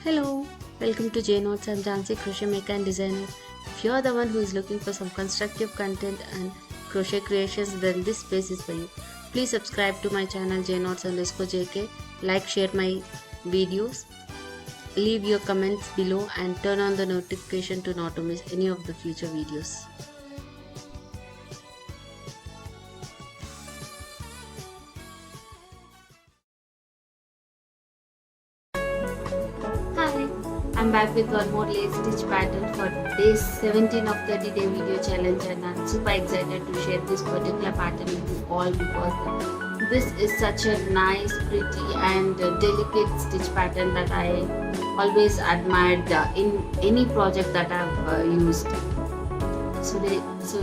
Hello, welcome to J Notes. I'm Jansi, crochet maker and designer. If you're the one who is looking for some constructive content and crochet creations, then this space is for you. Please subscribe to my channel jnotes_jk, like, share my videos, leave your comments below and turn on the notification to not to miss any of the future videos. Hi, I'm back with one more lace stitch pattern for day 17 of 30-day video challenge, and I'm super excited to share this particular pattern with you all because this is such a nice, pretty and delicate stitch pattern that I always admired in any project that I've used. So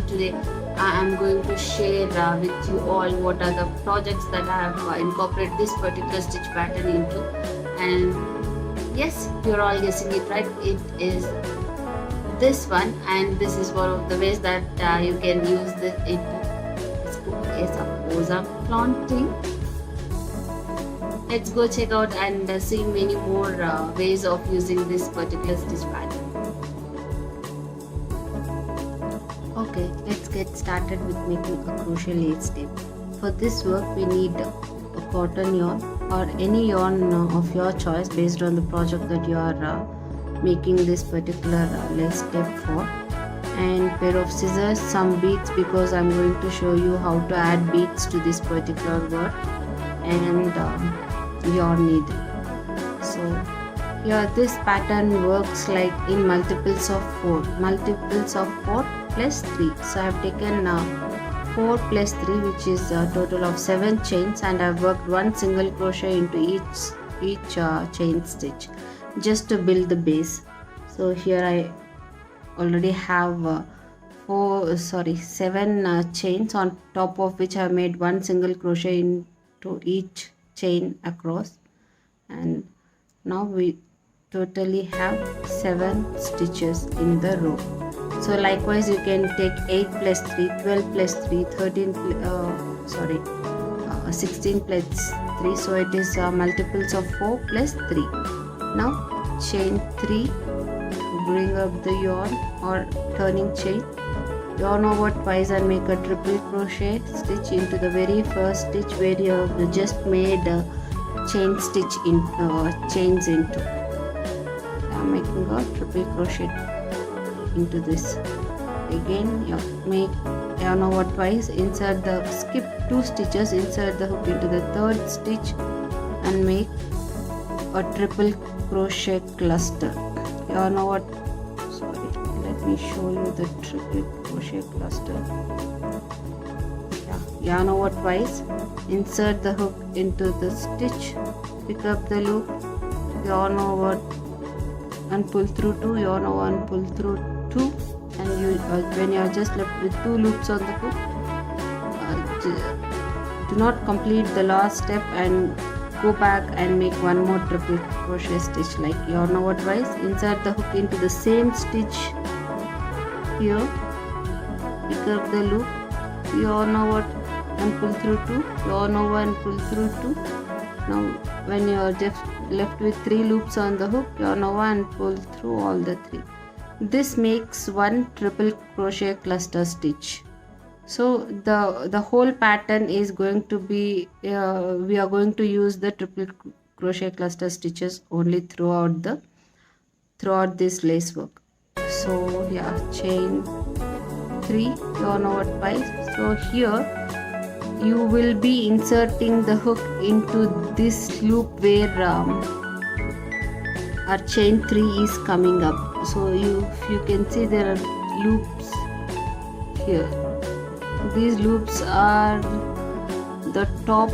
today I am going to share with you all what are the projects that I have incorporated this particular stitch pattern into. And yes, you're all guessing it right. It is this one, and this is one of the ways that you can use this into, suppose I'm flaunting. Let's go check out and see many more ways of using this particular stitch pattern. Okay, let's get started with making a crochet lace tape. For this work we need a cotton yarn or any yarn of your choice based on the project that you are making this particular lace tape for, and pair of scissors, some beads because I'm going to show you how to add beads to this particular work, and yarn needle. So here this pattern works like in multiples of 4 plus 3. So I've taken 4 plus 3, which is a total of 7 chains, and I've worked one single crochet into each chain stitch just to build the base. So here I already have 7 chains, on top of which I made one single crochet into each chain across, and now we totally have 7 stitches in the row. So likewise you can take 8 plus 3, 12 plus 3, 16 plus 3, so it is multiples of 4 plus 3. Now chain 3, bring up the yarn or turning chain, yarn over twice and make a triple crochet stitch into the very first stitch where you have just made a chain stitch in chains into. I'm making a triple crochet into this. Again you make yarn over twice, insert the skip 2 stitches, insert the hook into the third stitch and make a triple crochet cluster. Yarn over, let me show you the triple crochet cluster. Yarn over twice, insert the hook into the stitch, pick up the loop, yarn over and pull through 2, yarn over and pull through 2, and you when you are just left with 2 loops on the hook, do not complete the last step and go back and make one more triple crochet stitch, like yarn over twice, insert the hook into the same stitch here, pick up the loop, yarn over and pull through 2, yarn over and pull through 2. Now when you are just left with 3 loops on the hook, yarn over and pull through all the 3. This makes one triple crochet cluster stitch. So the whole pattern is going to be we are going to use the triple crochet cluster stitches only throughout this lace work. So yeah, chain 3, yarn over twice. So here you will be inserting the hook into this loop where our chain 3 is coming up. So you can see there are loops here. These loops are the top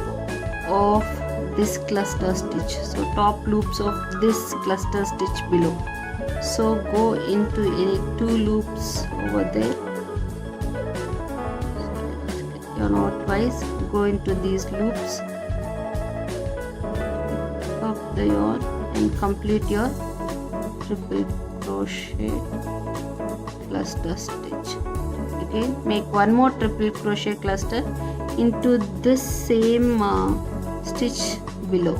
of this cluster stitch, so top loops of this cluster stitch below. So go into any 2 loops over there, yarn over twice, go into these loops, pick up the yarn and complete your triple crochet cluster stitch. Again make one more triple crochet cluster into this same stitch below.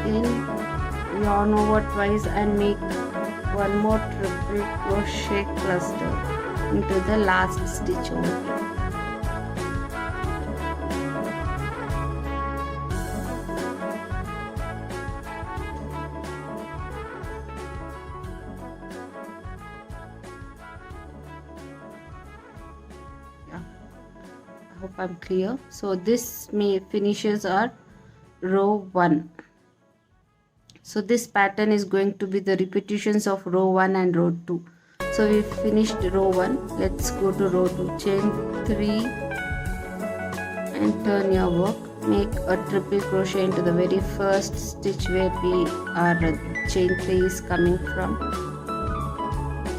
Again yarn over twice and make one more triple crochet cluster into the last stitch over here. I hope I'm clear. So this finishes our row 1. So this pattern is going to be the repetitions of row 1 and row 2. So we finished row 1. Let's go to row 2. Chain 3 and turn your work. Make a triple crochet into the very first stitch where our chain 3 is coming from.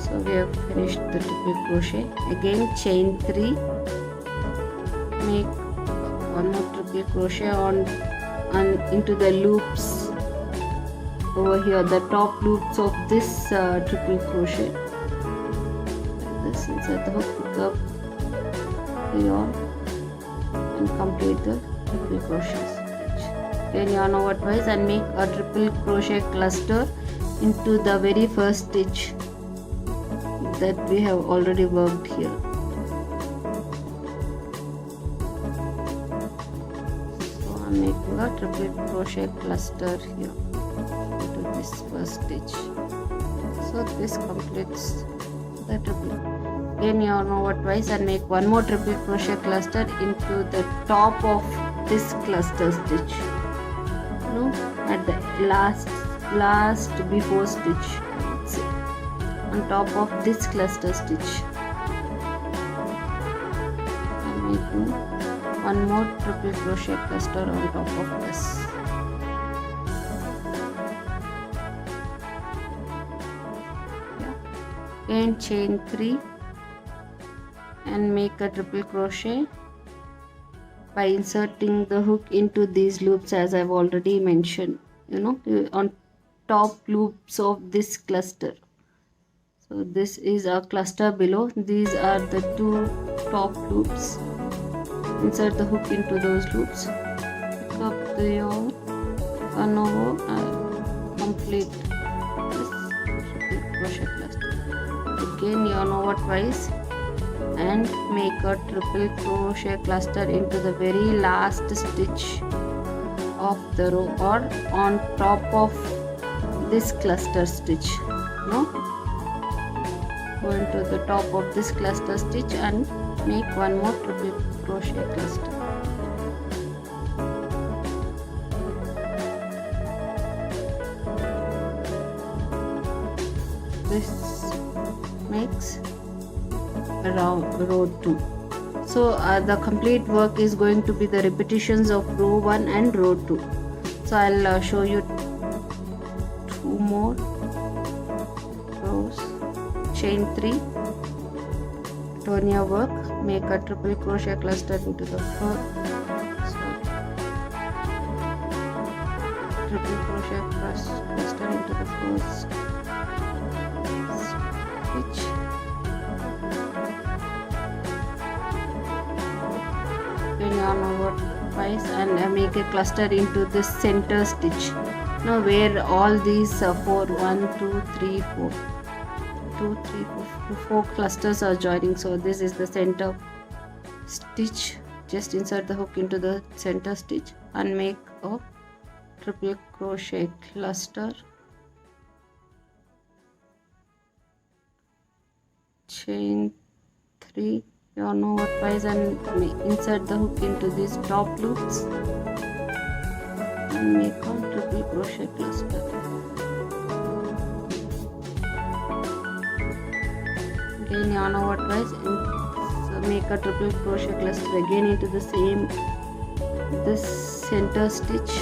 So we have finished the triple crochet. Again chain 3. Make one more triple crochet on into the loops over here, the top loops of this triple crochet. Like this, inside the hook, pick up the yarn and complete the triple crochet stitch. Then yarn over twice and make a triple crochet cluster into the very first stitch that we have already worked here. Making a triple crochet cluster here into this first stitch. So this completes the triple. Again yarn over twice and make one more triple crochet cluster into the top of this cluster stitch. At the last before stitch, I would say, on top of this cluster stitch. I'm making one more triple crochet cluster on top of this. Again chain 3 and make a triple crochet by inserting the hook into these loops, as I've already mentioned, on top loops of this cluster. So this is a cluster below. These are the 2 top loops. Insert the hook into those loops, pick up the yarn, turn over and complete this triple crochet cluster. Again yarn over twice and make a triple crochet cluster into the very last stitch of the row, or on top of this cluster stitch. Go into the top of this cluster stitch and make one more triple crochet cluster. This makes row 2. So the complete work is going to be the repetitions of row 1 and row 2. So I'll show you 2 more rows. Chain 3, turn your work, make a triple crochet cluster into the first, triple crochet cluster into the first stitch. Then yarn over twice and make a cluster into this center stitch. Now where all these 4 clusters are joining. So this is the center stitch. Just insert the hook into the center stitch and make a triple crochet cluster. Chain 3, yarn over twice and insert the hook into these top loops and make a triple crochet cluster. Again yarn over twice and so make a triple crochet cluster again into the same this center stitch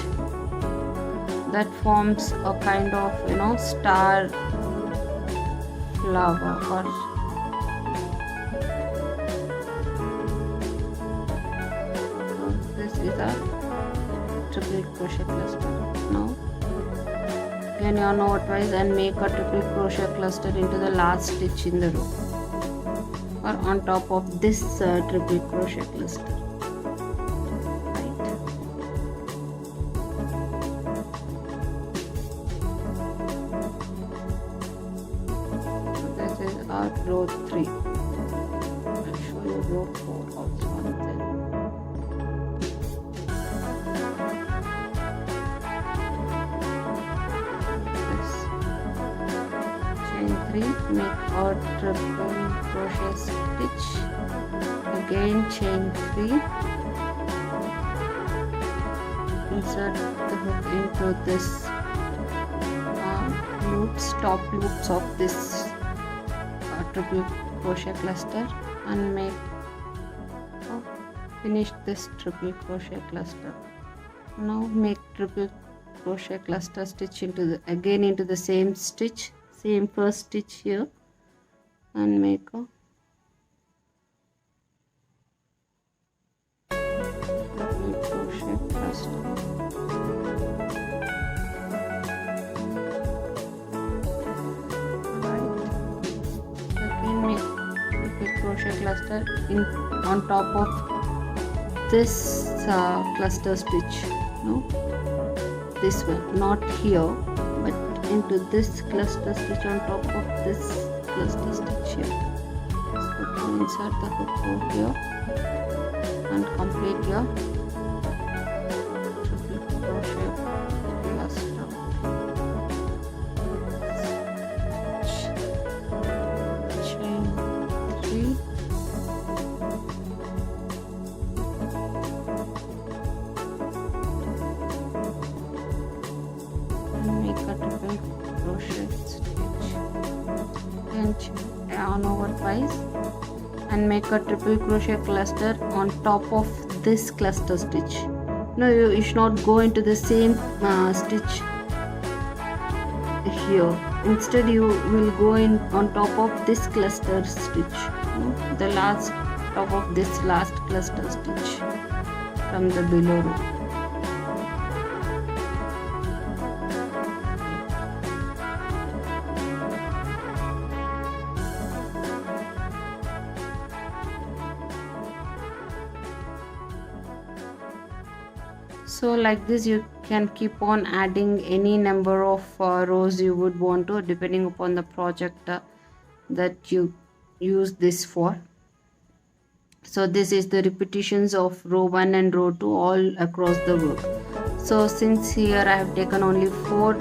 that forms a kind of star flower, or so this is a triple crochet cluster. Now again yarn over twice and make a triple crochet cluster into the last stitch in the row, or on top of this triple crochet cluster. Right. row 3. I'll show you row 4 also. And then chain 3, make a triple crochet stitch, again chain 3, insert the hook into this top loops of this triple crochet cluster and finish this triple crochet cluster. Now make triple crochet cluster stitch into the same stitch, same first stitch here, and make a triple crochet cluster. Crochet cluster on top of this cluster stitch, this one, not here, but into this cluster stitch on top of this cluster stitch here. So to insert the hook over here and complete your triple crochet cluster. Make a triple crochet stitch and yarn over twice and make a triple crochet cluster on top of this cluster stitch. No, you should not go into the same stitch here. Instead you will go in on top of this cluster stitch, the last top of this last cluster stitch from the below row. So like this you can keep on adding any number of rows you would want to, depending upon the project that you use this for. So this is the repetitions of row 1 and row 2 all across the work. So since here I have taken only 4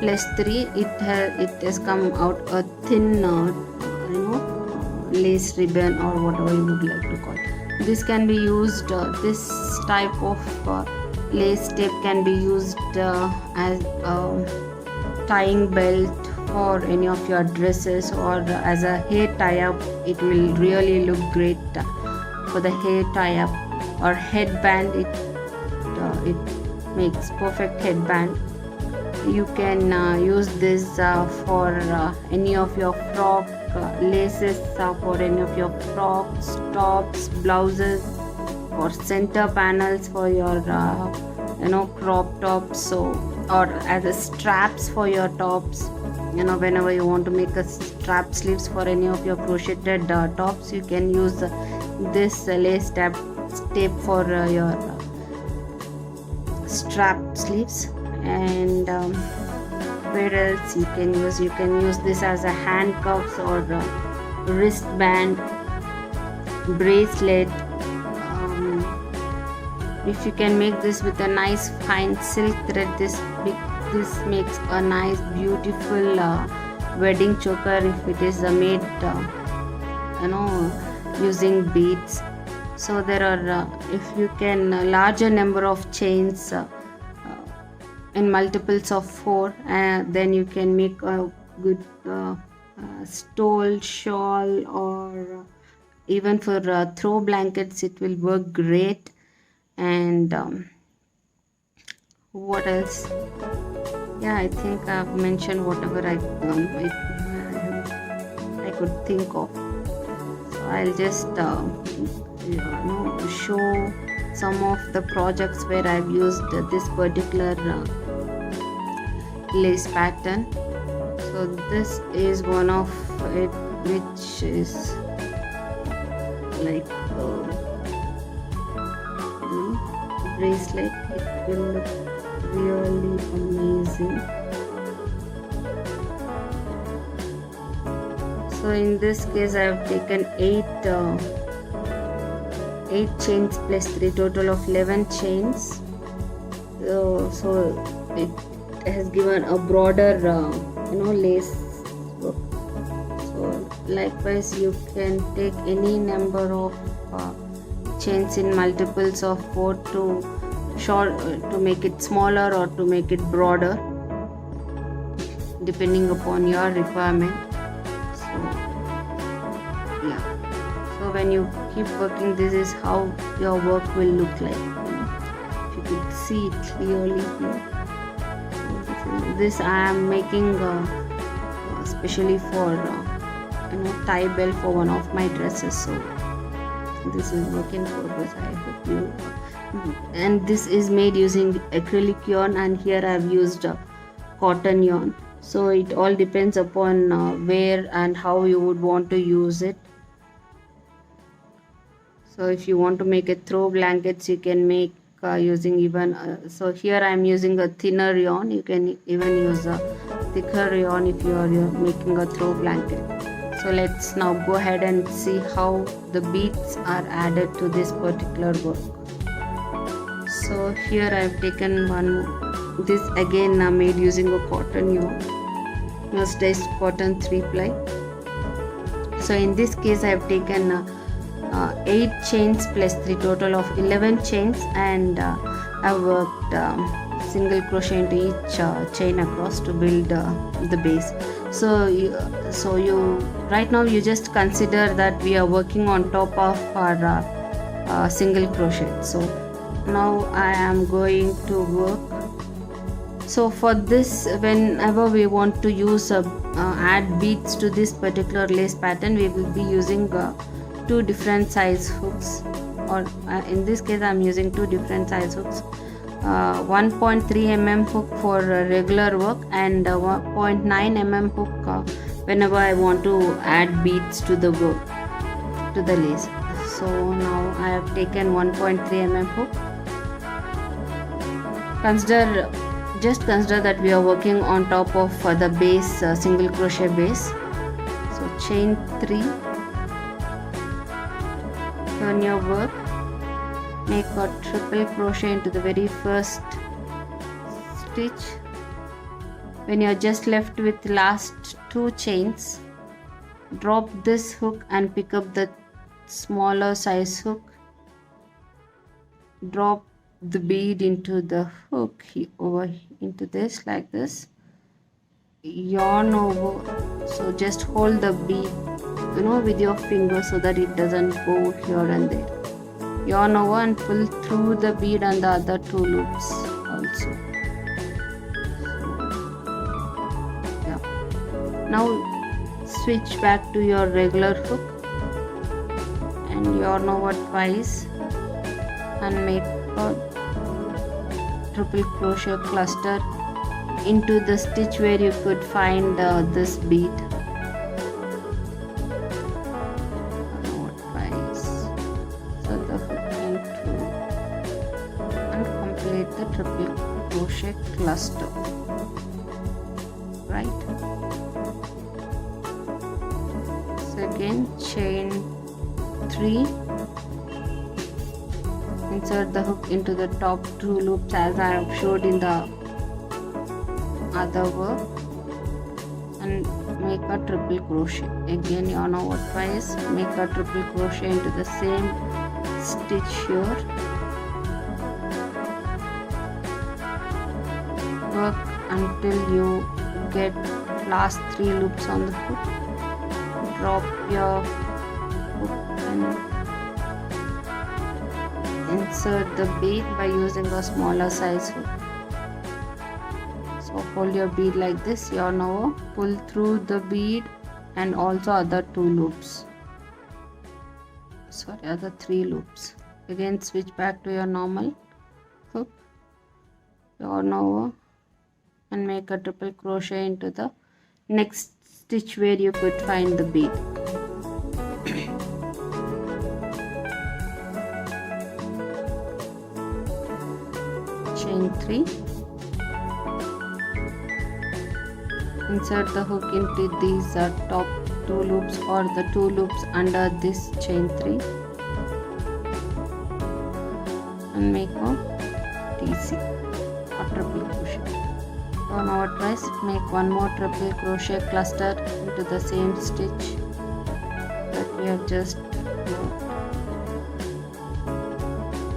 plus 3, it has come out a thin lace ribbon or whatever you would like to call it. This can be used, this type of lace tape can be used as a tying belt for any of your dresses, or as a hair tie-up. It will really look great for the hair tie-up or headband. It makes perfect headband. You can use this for any of your frock laces, for any of your frocks, tops, blouses, or center panels for your crop tops, so, or as a straps for your tops. Whenever you want to make a strap sleeves for any of your crocheted tops, you can use this lace tape for your strap sleeves. And where else you can use this as a handcuffs or wristband, bracelet. If you can make this with a nice fine silk thread, this makes a nice beautiful wedding choker if it is made using beads. So there are if you can larger number of chains in multiples of 4, then you can make a good stole, shawl, or even for throw blankets it will work great. And what else? Yeah, I think I've mentioned whatever I could think of. So I'll just show some of the projects where I've used this particular lace pattern. So this is one of it, which is like bracelet. It will look really amazing. So So in this case I have taken 8 chains plus 3, total of 11 chains. So it has given a broader lace work. So likewise you can take any number of chains in multiples of 4 to make it smaller or to make it broader, depending upon your requirement. So yeah, so when you keep working, this is how your work will look like. If you could see it clearly here. This I am making especially for tie belt for one of my dresses. So this is work in progress. I hope you. And this is made using acrylic yarn, and here I have used cotton yarn. So it all depends upon where and how you would want to use it. So if you want to make a throw blankets, you can make using even so here I am using a thinner yarn. You can even use a thicker yarn if you are making a throw blanket. So let's now go ahead and see how the beads are added to this particular work. So here I have taken this again made using a cotton yarn, stitched cotton 3-ply. So in this case I have taken 8 chains plus 3, total of 11 chains, and I worked single crochet into each chain across to build the base. So you right now you just consider that we are working on top of our single crochet. So now I am going to work. So for this, whenever we want to use add beads to this particular lace pattern, we will be using 2 different size hooks, or in this case I am using 2 different size hooks, 1.3 mm hook for regular work and 0.9 mm hook whenever I want to add beads to the work, to the lace. So now I have taken 1.3 mm hook. Just consider that we are working on top of the base, single crochet base. So chain 3, turn your work, make a triple crochet into the very first stitch. When you are just left with last 2 chains, drop this hook and pick up the smaller size hook, drop the bead into the hook over into this like this, yarn over. So just hold the bead with your finger so that it doesn't go here and there. Yarn over and pull through the bead and the other 2 loops also. Yeah. Now switch back to your regular hook and yarn over twice and make a triple crochet cluster into the stitch where you could find this bead. The triple crochet cluster, right? So again chain 3, insert the hook into the top 2 loops as I have showed in the other work, and make a triple crochet. Again yarn over twice, make a triple crochet into the same stitch here. Work until you get last 3 loops on the hook. Drop your hook and insert the bead by using a smaller size hook. So hold your bead like this, yarn over, pull through the bead and also other 2 loops. Other 3 loops. Again switch back to your normal hook, yarn over and make a triple crochet into the next stitch where you could find the bead. Chain 3, insert the hook into these top 2 loops or the 2 loops under this chain 3 and make a TC or triple crochet. So now twice make one more triple crochet cluster into the same stitch that we have just worked.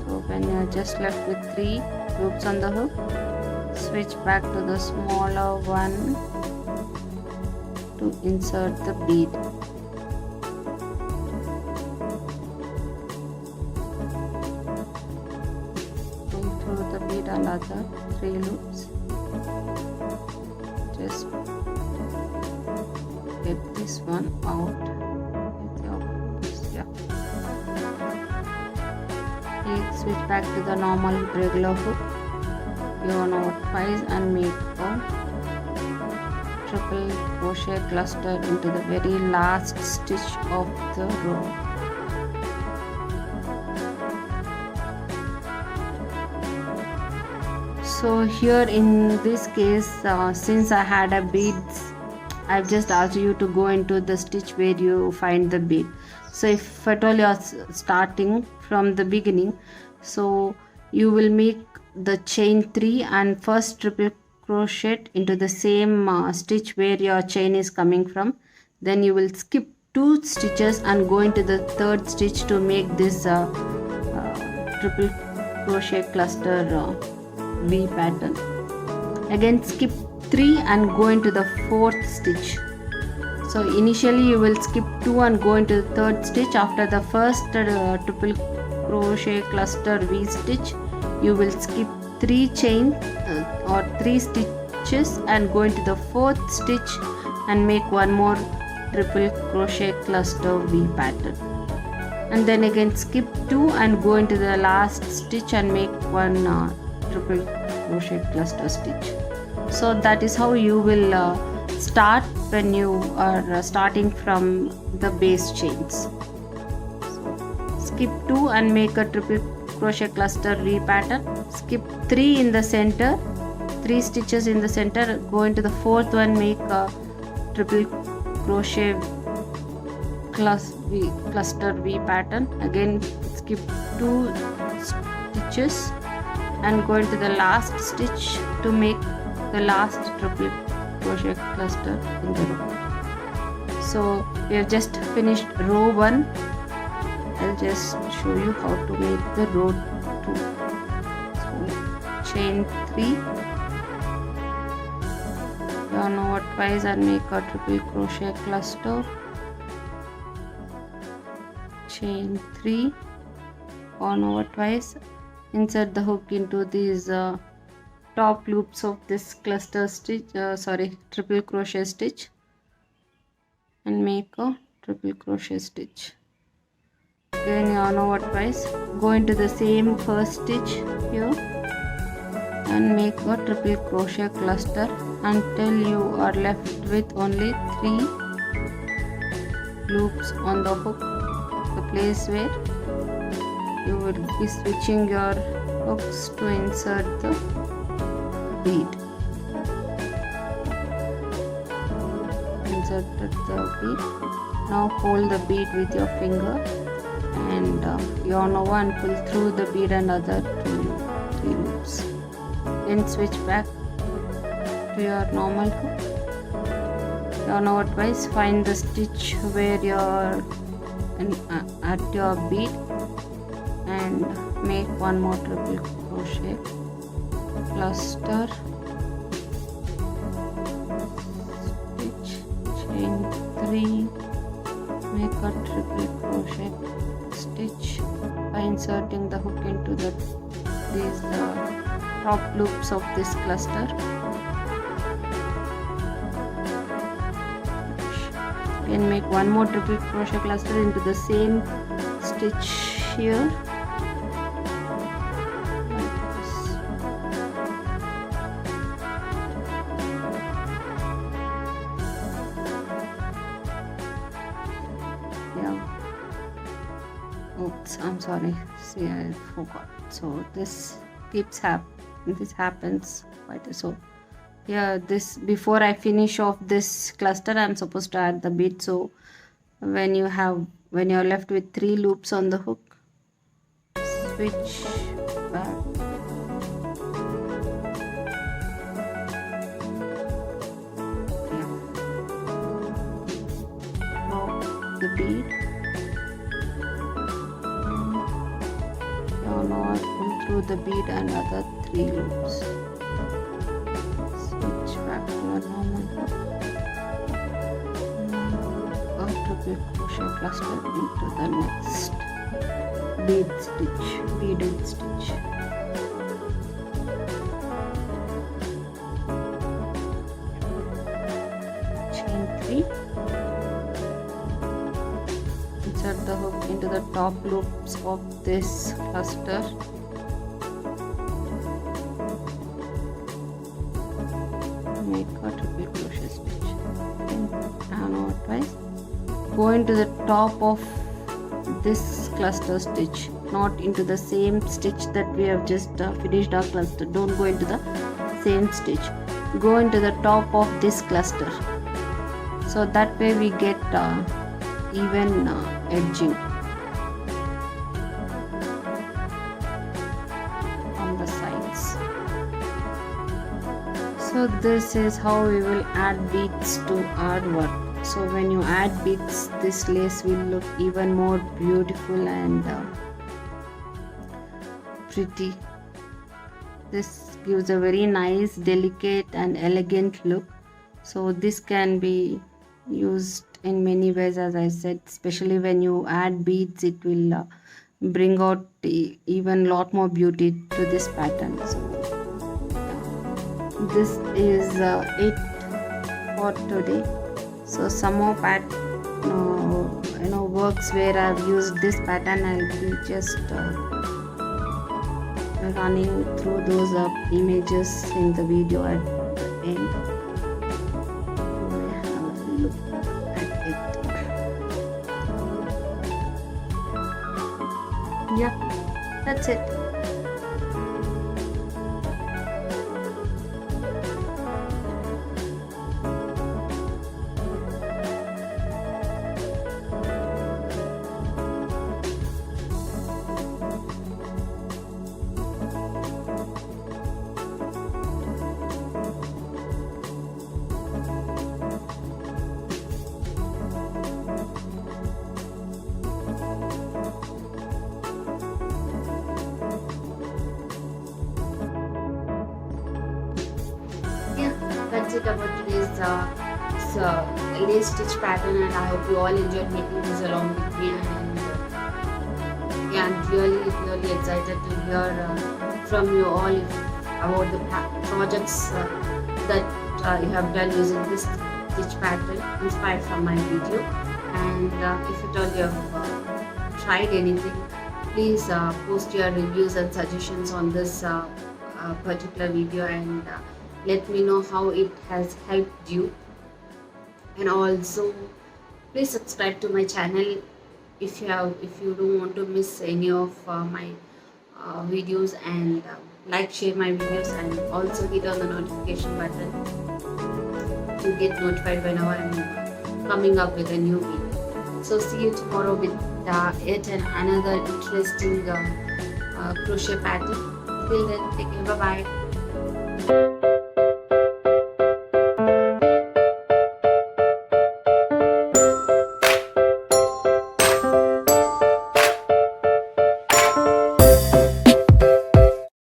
So when you are just left with 3 loops on the hook, switch back to the smaller one to insert the bead. Pull through the bead another 3 loops. Just get this one out with your hooks. Yeah. Please switch back to the normal regular hook. Yarn over twice and make a triple crochet cluster into the very last stitch of the row. So here in this case, since I had a beads, I've just asked you to go into the stitch where you find the bead. So if at all you are starting from the beginning, so you will make the chain 3 and first triple crochet into the same stitch where your chain is coming from. Then you will skip 2 stitches and go into the third stitch to make this triple crochet cluster V pattern. Again skip 3 and go into the 4th stitch. So initially you will skip 2 and go into the 3rd stitch. After the first triple crochet cluster V stitch, you will skip 3 chain or 3 stitches and go into the 4th stitch and make one more triple crochet cluster V pattern. And then again skip 2 and go into the last stitch and make one triple crochet cluster stitch. So that is how you will start when you are starting from the base chains. So skip 2 and make a triple crochet cluster V pattern. Skip 3 in the center, 3 stitches in the center, go into the 4th one, make a triple crochet cluster V pattern. Again skip 2 stitches and go into the last stitch to make the last triple crochet cluster in the row. So we have just finished row 1. I'll just show you how to make the row 2. So chain 3, yarn over twice and make a triple crochet cluster. Chain 3, yarn over twice, insert the hook into these top loops of this cluster stitch, triple crochet stitch, and make a triple crochet stitch. Again yarn over twice, go into the same first stitch here and make a triple crochet cluster until you are left with only 3 loops on the hook, the place where you will be switching your hooks to insert the bead. Inserted the bead. Now hold the bead with your finger and yarn over and pull through the bead and other 3 loops. Then switch back to your normal hook. Yarn over twice, find the stitch where you're at your bead and make one more triple crochet cluster, stitch, chain 3, make a triple crochet stitch by inserting the hook into these top loops of this cluster. Then make one more triple crochet cluster into the same stitch here. Oops, I'm sorry. See, I forgot. So this happens quite so. Yeah, this before I finish off this cluster, I'm supposed to add the bead. So when you're left with 3 loops on the hook, switch back. The bead, now pull through the bead and other 3 loops. Switch back to a normal hook. Go to the crochet cluster into the next beaded stitch. Chain 3. Insert the hook into the top loops of this cluster. Make a triple crochet stitch. Down over twice. Go into the top of this cluster stitch, not into the same stitch that we have just finished our cluster. Don't go into the same stitch. Go into the top of this cluster. So that way we get even edging on the sides. So this is how we will add beads to our work. So when you add beads, this lace will look even more beautiful and pretty. This gives a very nice, delicate and elegant look. So this can be used in many ways, as I said, especially when you add beads, it will bring out even lot more beauty to this pattern. So this is it for today. So some more works where I've used this pattern, I'll be just running through those images in the video at the end. Look at it. Yeah, that's it. That's it about today's lace stitch pattern, and I hope you all enjoyed making this along with me. And I'm really excited to hear from you all about the projects that you have done using this stitch pattern inspired from my video. And if at all you have tried anything, please post your reviews and suggestions on this particular video, and let me know how it has helped you. And also please subscribe to my channel if you don't want to miss any of my videos, and like, share my videos, and also hit on the notification button to get notified whenever I'm coming up with a new video. So see you tomorrow with yet another interesting crochet pattern. Till then, take care. Bye bye.